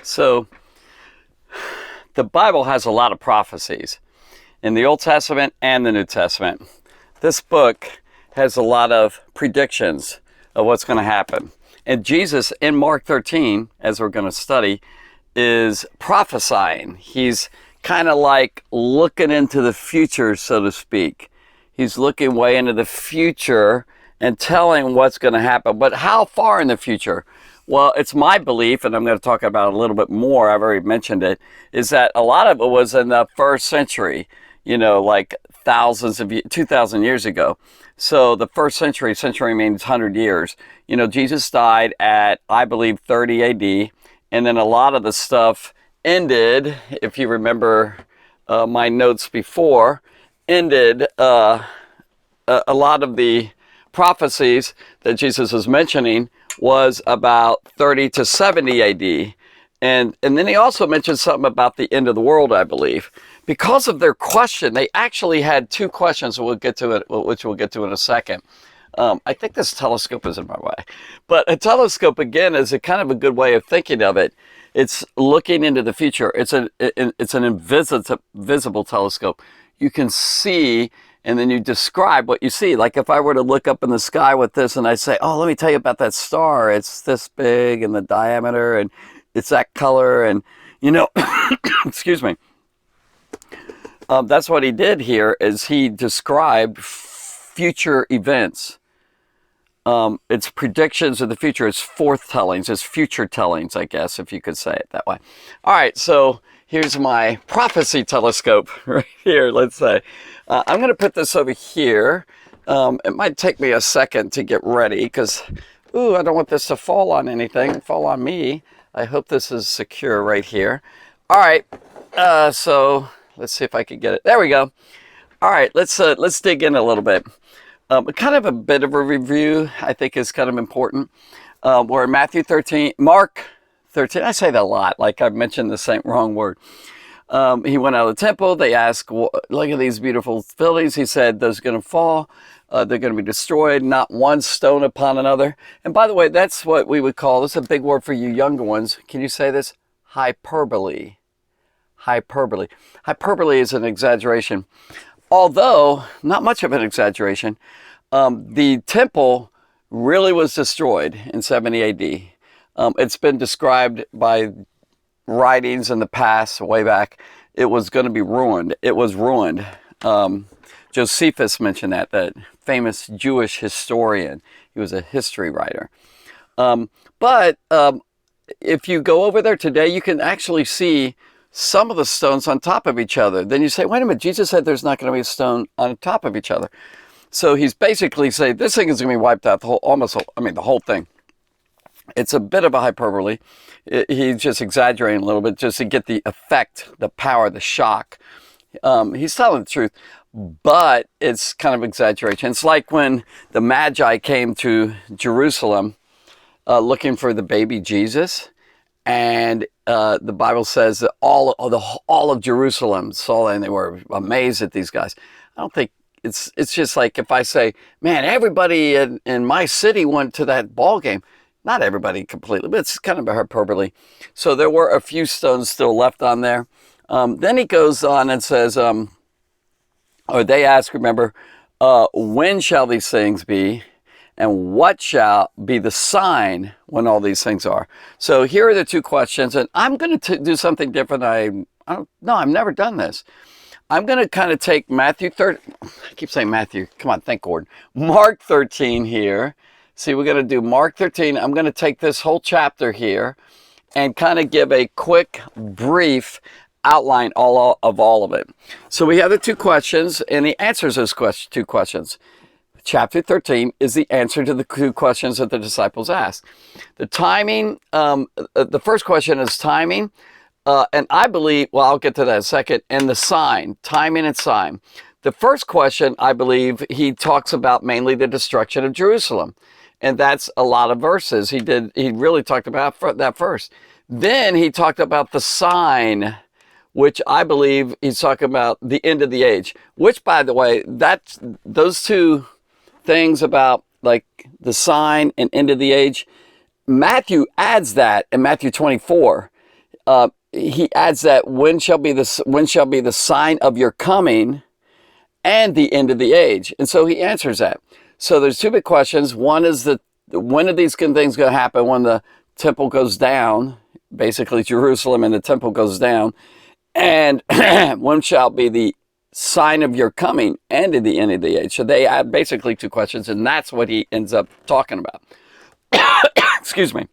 So the Bible has a lot of prophecies in the Old Testament and the New Testament. This book has a lot of predictions of what's going to happen. And Jesus in Mark 13, as we're going to study, is prophesying. He's kind of like looking into the future, so to speak. He's looking way into the future and telling what's going to happen. But how far in the future? Well, it's my belief, and I'm going to talk about it a little bit more, I've already mentioned it, is that a lot of it was in the first century, like 2,000 years ago. So the first century means 100 years. Jesus died at, I believe, 30 AD, and then a lot of the stuff ended, if you remember my notes before, ended a lot of the prophecies that Jesus was mentioning was about 30 to 70 AD. And then he also mentioned something about the end of the world, I believe. Because of their question, they actually had two questions, we'll get to it, which we'll get to in a second. I think this telescope is in my way. But a telescope, again, is a kind of a good way of thinking of it. It's looking into the future. It's an invisible telescope. You can see, and then you describe what you see. Like if I were to look up in the sky with this and I say, oh, let me tell you about that star. It's this big and the diameter and it's that color and, excuse me. That's what he did here is he described future events. It's predictions of the future. It's forthtellings. It's future tellings, I guess, if you could say it that way. All right, so here's my prophecy telescope right here, let's say. I'm going to put this over here. It might take me a second to get ready because, I don't want this to fall on anything, fall on me. I hope this is secure right here. All right, so let's see if I can get it. There we go. All right, let's dig in a little bit. Kind of a bit of a review, I think, is kind of important. We're in Mark 13. I say that a lot, like I've mentioned the same wrong word. He went out of the temple. They asked, look at these beautiful buildings. He said, those are going to fall. They're going to be destroyed, not one stone upon another. And by the way, that's what we would call, this is a big word for you younger ones. Can you say this? Hyperbole. Hyperbole. Hyperbole is an exaggeration. Although, not much of an exaggeration, the temple really was destroyed in 70 AD. It's been described by writings in the past, way back, it was going to be ruined. It was ruined. Josephus mentioned that famous Jewish historian. He was a history writer. But if you go over there today, you can actually see some of the stones on top of each other. Then you say, wait a minute, Jesus said there's not going to be a stone on top of each other. So he's basically saying this thing is going to be wiped out, the whole thing. It's a bit of a hyperbole. He's just exaggerating a little bit just to get the effect, the power, the shock. He's telling the truth, but it's kind of exaggeration. It's like when the Magi came to Jerusalem looking for the baby Jesus, and the Bible says that all of Jerusalem saw, and they were amazed at these guys. I don't think it's just like if I say, man, everybody in my city went to that ball game. Not everybody completely, but it's kind of a hyperbole. So there were a few stones still left on there. Then he goes on and says, or they ask, remember, when shall these things be? And what shall be the sign when all these things are? So here are the two questions, and I'm going to do something different. I've never done this. I'm going to kind of take Matthew 13. I keep saying Matthew. Come on, thank Gordon. Mark 13 here. See, we're going to do Mark 13. I'm going to take this whole chapter here and kind of give a quick, brief outline of all of it. So we have the two questions, and he answers those two questions. Chapter 13 is the answer to the two questions that the disciples asked. The timing, the first question is timing, and I believe, well, I'll get to that in a second, and the sign, timing and sign. The first question, I believe, he talks about mainly the destruction of Jerusalem, and that's a lot of verses. He really talked about that first. Then he talked about the sign, which I believe he's talking about the end of the age, which, by the way, those two things about like the sign and end of the age, Matthew adds that in Matthew 24. he adds that when shall be the sign of your coming and the end of the age? And so he answers that. So there's two big questions. One is when are these things going to happen? When the temple goes down, basically Jerusalem and the temple goes down, and when shall be the sign of your coming and in the end of the age? So they add basically two questions, and that's what he ends up talking about. Excuse me.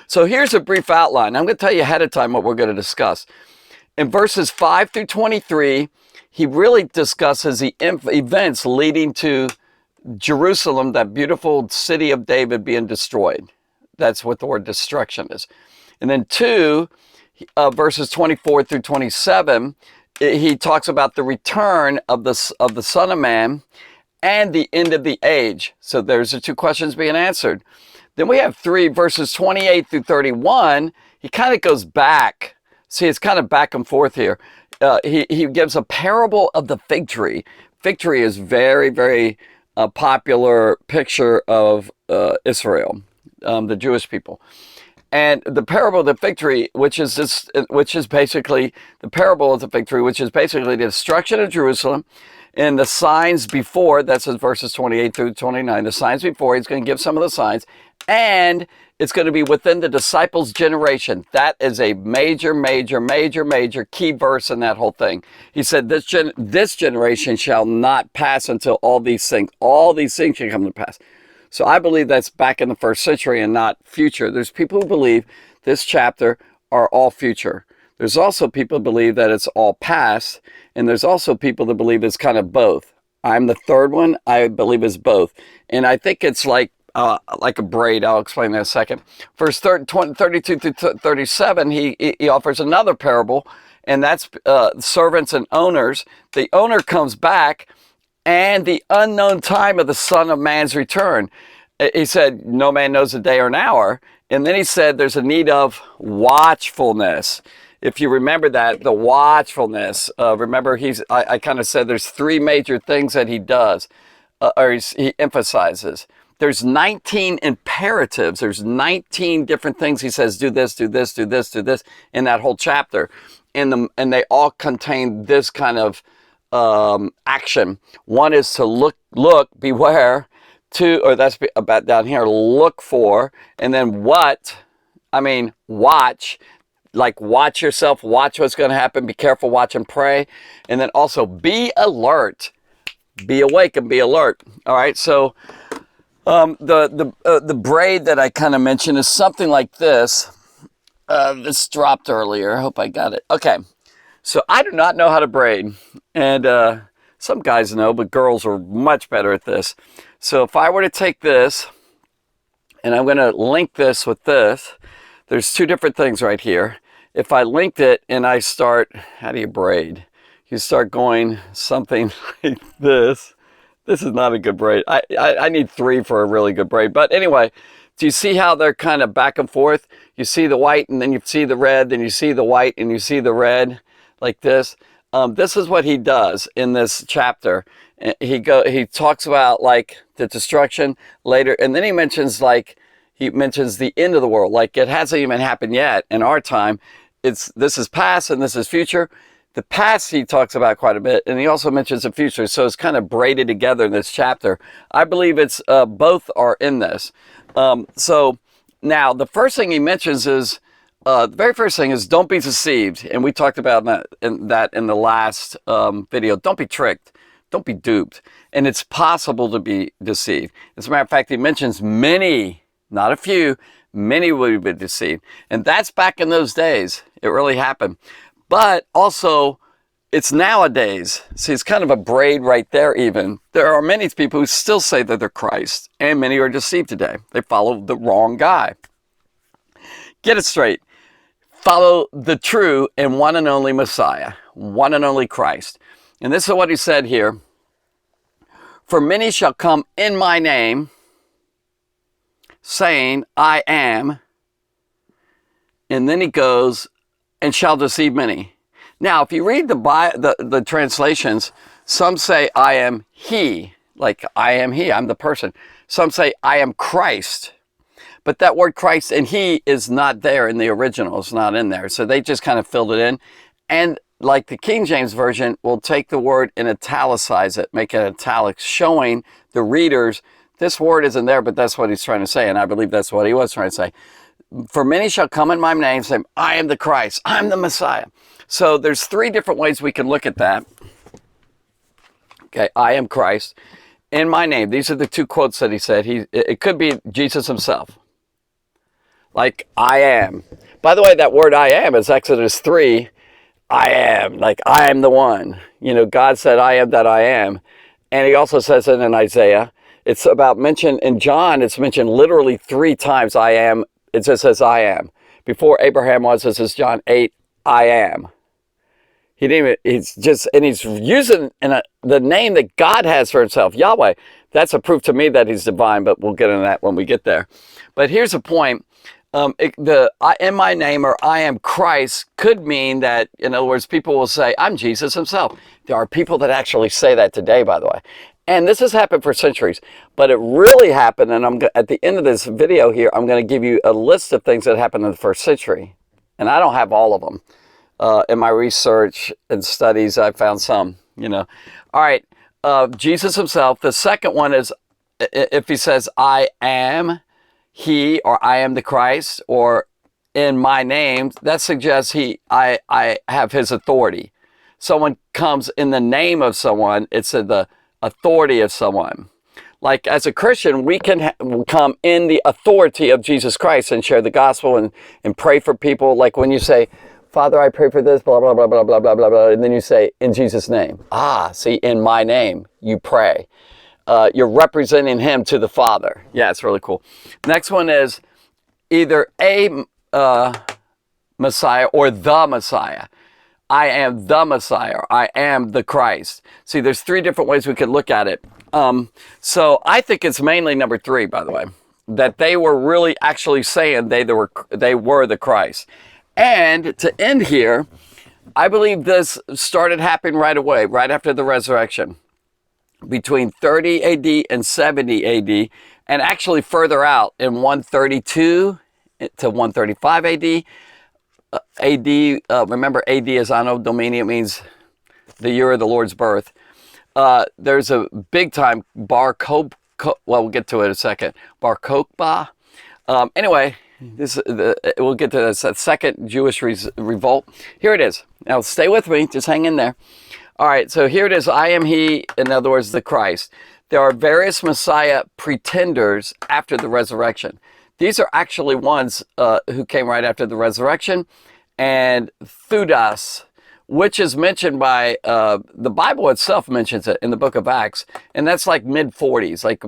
So here's a brief outline. I'm going to tell you ahead of time what we're going to discuss. In verses 5 through 23, he really discusses the events leading to Jerusalem, that beautiful city of David, being destroyed. That's what the word destruction is. And then verses 24 through 27, he talks about the return of the Son of Man and the end of the age. So there's the two questions being answered. Then we have verses 28 through 31. He kind of goes back. See, it's kind of back and forth here. He gives a parable of the fig tree. Fig tree is very, very popular picture of Israel, the Jewish people. And the parable of the fig tree, which is basically the parable of the fig tree, which is basically the destruction of Jerusalem, and the signs before. That's in verses 28 through 29. The signs before, he's going to give some of the signs, and it's going to be within the disciples' generation. That is a major, major, major, major key verse in that whole thing. He said, this generation shall not pass until all these things shall come to pass. So I believe that's back in the first century and not future. There's people who believe this chapter are all future. There's also people who believe that it's all past, and there's also people that believe it's kind of both. I'm the third one. I believe it's both. And I think it's like a braid. I'll explain that in a second. Verse 32 through 37, he offers another parable, and that's servants and owners. The owner comes back, and the unknown time of the Son of Man's return. He said, no man knows the day or an hour. And then he said, there's a need of watchfulness. If you remember that, the watchfulness, remember I kind of said there's three major things that he does, or he emphasizes. There's 19 imperatives. There's 19 different things he says, do this, do this, do this, do this, in that whole chapter. And they all contain this kind of action. One is to look, beware. Two, or that's about down here, look for. And then watch. Like watch yourself, watch what's going to happen, be careful, watch and pray. And then also be alert, be awake and be alert. All right, so the braid that I kind of mentioned is something like this. This dropped earlier. I hope I got it. Okay, so I do not know how to braid, and some guys know, but girls are much better at this. So if I were to take this, and I'm going to link this with this, there's two different things right here. If I linked it and I start, how do you braid? You start going something like this. This is not a good braid. I need three for a really good braid. But anyway, do you see how they're kind of back and forth? You see the white and then you see the red, then you see the white and you see the red like this. This is what he does in this chapter. He talks about like the destruction later, and then he mentions the end of the world. Like it hasn't even happened yet in our time. This is past and this is future. The past he talks about quite a bit, and he also mentions the future. So it's kind of braided together in this chapter. I believe it's both are in this. So now the first thing he mentions is the very first thing is don't be deceived, and we talked about that in the last video. Don't be tricked. Don't be duped. And it's possible to be deceived. As a matter of fact, he mentions many, not a few, many will be deceived. And that's back in those days. It really happened. But also, it's nowadays. See, it's kind of a braid right there even. There are many people who still say that they're Christ, and many are deceived today. They follow the wrong guy. Get it straight. Follow the true and one and only Messiah, one and only Christ. And this is what he said here. For many shall come in my name, saying, I am. And then he goes, and shall deceive many. Now, if you read the translations, some say, I am he. Like, I am he, I'm the person. Some say, I am Christ. But that word Christ and he is not there in the original. It's not in there. So they just kind of filled it in. And like the King James Version will take the word and italicize it, make it italics, showing the readers this word isn't there, but that's what he's trying to say. And I believe that's what he was trying to say. For many shall come in my name, saying, I am the Christ, I'm the Messiah. So there's three different ways we can look at that. Okay, I am Christ in my name. These are the two quotes that he said. It could be Jesus himself. Like, I am. By the way, that word I am is Exodus 3. I am, like I am the one. You know, God said, I am that I am. And he also says it in Isaiah. It's about mentioned in John, it's mentioned literally 3 times, I am. It just says, I am. Before Abraham was, this is John 8, I am. He didn't even, he's using the name that God has for himself, Yahweh. That's a proof to me that he's divine, but we'll get into that when we get there. But here's the point. In my name or I am Christ could mean that, in other words, people will say, I'm Jesus himself. There are people that actually say that today, by the way. And this has happened for centuries, but it really happened. And at the end of this video here, I'm going to give you a list of things that happened in the first century. And I don't have all of them. In my research and studies, I found some, you know. All right, Jesus himself. The second one is if he says, I am he, or I am the Christ, or in my name, that suggests I have his authority. Someone comes in the name of someone, it's the authority of someone. Like as a Christian, we can come in the authority of Jesus Christ and share the gospel and pray for people. Like when you say, Father, I pray for this, blah, blah, blah, blah, blah, blah, blah, blah. And then you say, in Jesus' name. See, in my name, you pray. You're representing him to the Father. Yeah, it's really cool. Next one is either a Messiah or the Messiah. I am the Messiah. Or I am the Christ. See, there's 3 different ways we could look at it. So I think it's mainly number 3, by the way, that they were really actually saying they were the Christ. And to end here, I believe this started happening right away, right after the resurrection, between 30 AD and 70 AD, and actually further out in 132 to 135 AD. Remember AD is Anno Domini, it means the year of the Lord's birth. There's a big time Bar Kokhba, well, we'll get to it in a second. Bar Kokhba. Anyway, we'll get to this second Jewish revolt. Here it is. Now stay with me, just hang in there. All right, so here it is. I am he, in other words, the Christ. There are various Messiah pretenders after the resurrection. These are actually ones who came right after the resurrection. And Theudas, which is mentioned by, the Bible itself mentions it in the book of Acts. And that's like mid-40s, like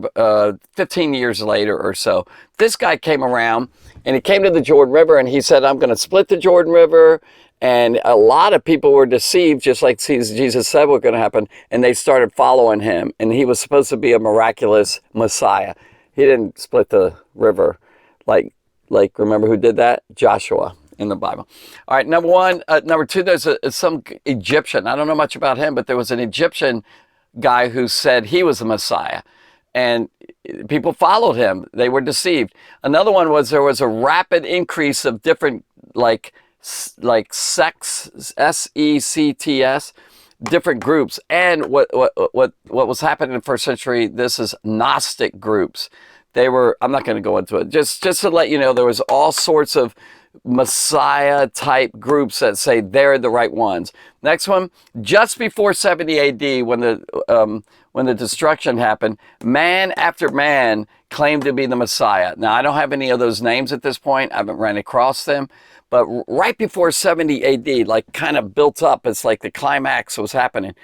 15 years later or so. This guy came around and he came to the Jordan River and he said, I'm going to split the Jordan River. And a lot of people were deceived, just like Jesus said was going to happen. And they started following him. And he was supposed to be a miraculous Messiah. He didn't split the river. Like remember who did that? Joshua in the Bible. All right, number 1. Number 2, there's some Egyptian. I don't know much about him, but there was an Egyptian guy who said he was the Messiah. And people followed him. They were deceived. Another one was there was a rapid increase of different, like sects, S-E-C-T-S, different groups. And what was happening in the first century, this is Gnostic groups. They were, I'm not going to go into it, just to let you know, there was all sorts of Messiah type groups that say they're the right ones. Next one, just before 70 AD, when the destruction happened, man after man claimed to be the Messiah. Now, I don't have any of those names at this point. I haven't ran across them. But right before 70 AD, like kind of built up, it's like the climax was happening.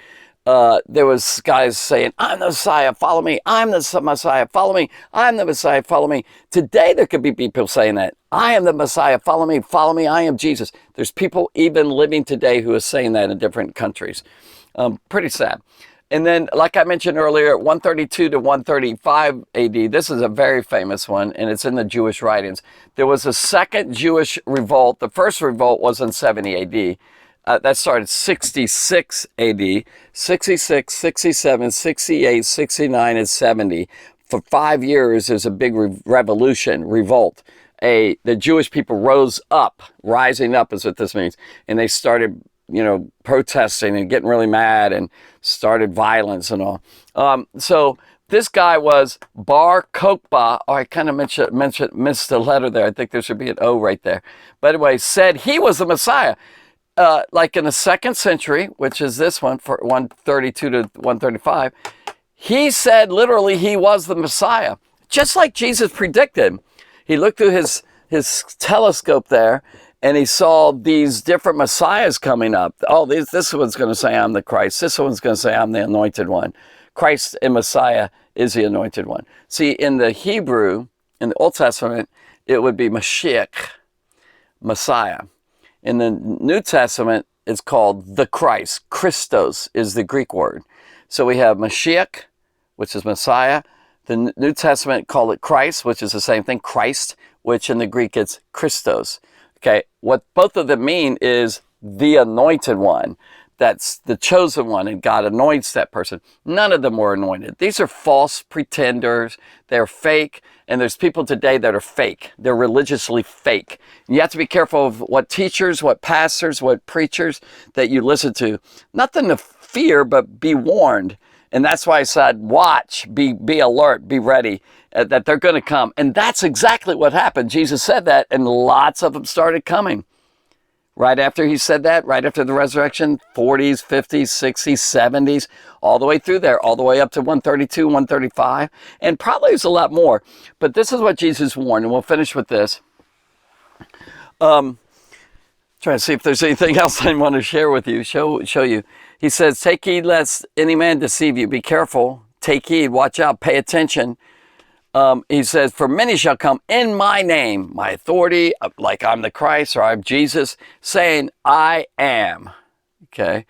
There was guys saying, I'm the Messiah, follow me. I'm the Messiah, follow me. I'm the Messiah, follow me. Today, there could be people saying that. I am the Messiah, follow me, I am Jesus. There's people even living today who are saying that in different countries. Pretty sad. And then, like I mentioned earlier, 132 to 135 AD, this is a very famous one, and it's in the Jewish writings. There was a second Jewish revolt. The first revolt was in 70 AD. That started 66 AD, 66, 67, 68, 69, and 70. for 5 years, there's a big revolution, revolt. The Jewish people rose up, rising up is what this means. And they started, protesting and getting really mad and started violence and all. So this guy was Bar Kokhba. Oh, I kind of missed a letter there. I think there should be an O right there. By the way, said he was the Messiah. Like in the 2nd century, which is this one, for 132 to 135, he said literally he was the Messiah, just like Jesus predicted. He looked through his telescope there, and he saw these different messiahs coming up. Oh, this one's going to say, I'm the Christ. This one's going to say, I'm the anointed one. Christ and Messiah is the anointed one. See, in the Hebrew, in the Old Testament, it would be Mashiach, Messiah. In the New Testament, it's called the Christ. Christos is the Greek word. So we have Mashiach, which is Messiah. The New Testament called it Christ, which is the same thing, Christ, which in the Greek it's Christos. Okay, what both of them mean is the anointed one. That's the chosen one, and God anoints that person. None of them were anointed. These are false pretenders. They're fake, and there's people today that are fake. They're religiously fake. You have to be careful of what teachers, what pastors, what preachers that you listen to. Nothing to fear, but be warned. And that's why I said, watch, be alert, be ready, that they're going to come. And that's exactly what happened. Jesus said that, and lots of them started coming. Right after he said that, right after the resurrection, 40s, 50s, 60s, 70s, all the way through there, all the way up to 132, 135, and probably there's a lot more. But this is what Jesus warned, and we'll finish with this. Trying to see if there's anything else I want to share with you, show you. He says, take heed lest any man deceive you. Be careful, take heed, watch out, pay attention. He says, for many shall come in my name, my authority, like I'm the Christ or I'm Jesus, saying, I am, okay,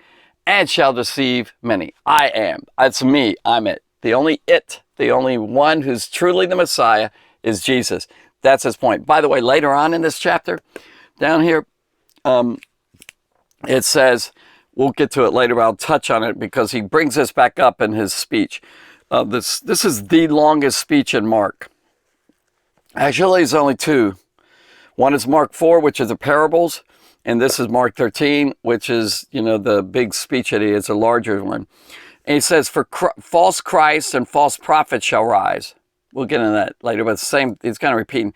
and shall deceive many. I am. That's me. I'm it. The only one who's truly the Messiah is Jesus. That's his point. By the way, later on in this chapter, down here, it says, we'll get to it later, but I'll touch on it because he brings this back up in his speech. This is the longest speech in Mark. Actually, it's only two. One is Mark 4, which is the parables, and this is Mark 13, which is, the big speech that he is, a larger one. And he says, for false Christs and false prophets shall rise. We'll get into that later, but it's the same, it's kind of repeating.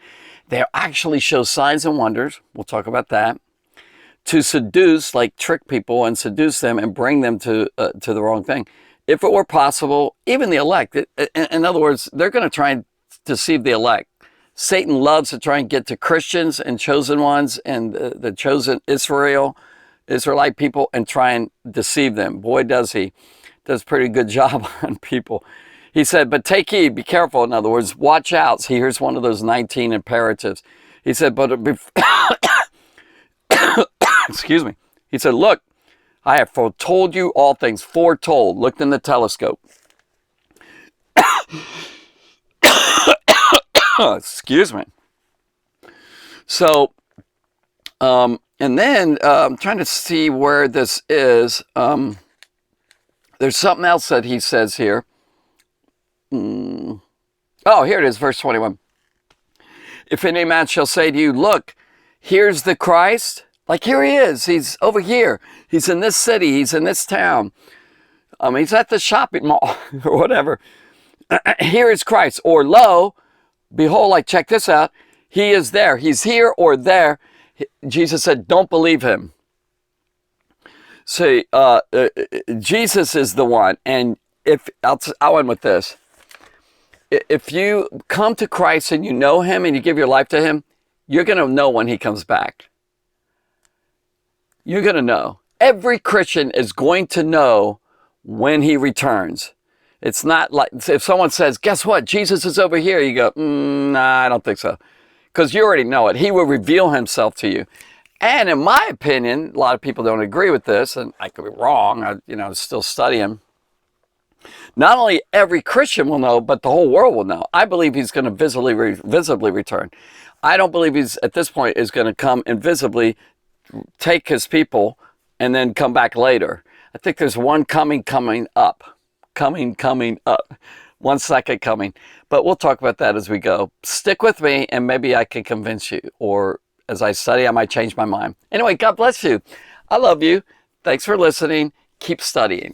They actually show signs and wonders. We'll talk about that. To seduce, like trick people and seduce them and bring them to the wrong thing. If it were possible, even the elect, in other words, they're going to try and deceive the elect. Satan loves to try and get to Christians and chosen ones and the chosen Israelite people and try and deceive them. Boy, does he. Does a pretty good job on people. He said, but take heed, be careful. In other words, watch out. See, here's one of those 19 imperatives. He said, but excuse me. He said, look, I have foretold you all things. Foretold. Looked in the telescope. Excuse me. So, and then I'm trying to see where this is. There's something else that he says here. Oh, here it is, verse 21. If any man shall say to you, look, here's the Christ. Like, here he is. He's over here. He's in this city. He's in this town. He's at the shopping mall or whatever. Here is Christ. Or lo, behold, like, check this out. He is there. He's here or there. Jesus said, don't believe him. See, Jesus is the one. And I'll end with this. If you come to Christ and you know him and you give your life to him, you're going to know when he comes back. You're going to know. Every Christian is going to know when he returns. It's not like if someone says, guess what? Jesus is over here. You go, nah, I don't think so. Because you already know it. He will reveal himself to you. And in my opinion, a lot of people don't agree with this, and I could be wrong. I still study him. Not only every Christian will know, but the whole world will know. I believe he's going to visibly return. I don't believe he's, at this point, is going to come invisibly, take his people, and then come back later. I think there's one coming up. one second coming. But we'll talk about that as we go. Stick with me, and maybe I can convince you. Or as I study, I might change my mind. Anyway, God bless you. I love you. Thanks for listening. Keep studying.